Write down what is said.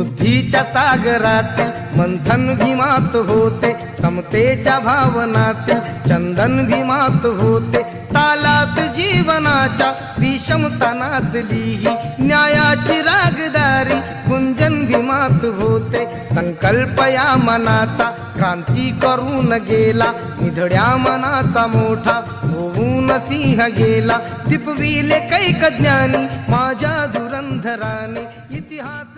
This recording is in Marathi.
बुद्धीच्या सागरातील मंथन भीमात होते, समतेच्या भावनातील चंदन भीमात होते, तालात जीवनाच्या विषमता नाचली, न्यायाची रागदारी गुंजन भीमात होते। संकल्प या मनाचा क्रांती करून गेला, निधड्या मनाचा मोठा होऊन सिंह गेला। दिपविले कैक ज्ञानी माझ्या धुरंधराने इतिहास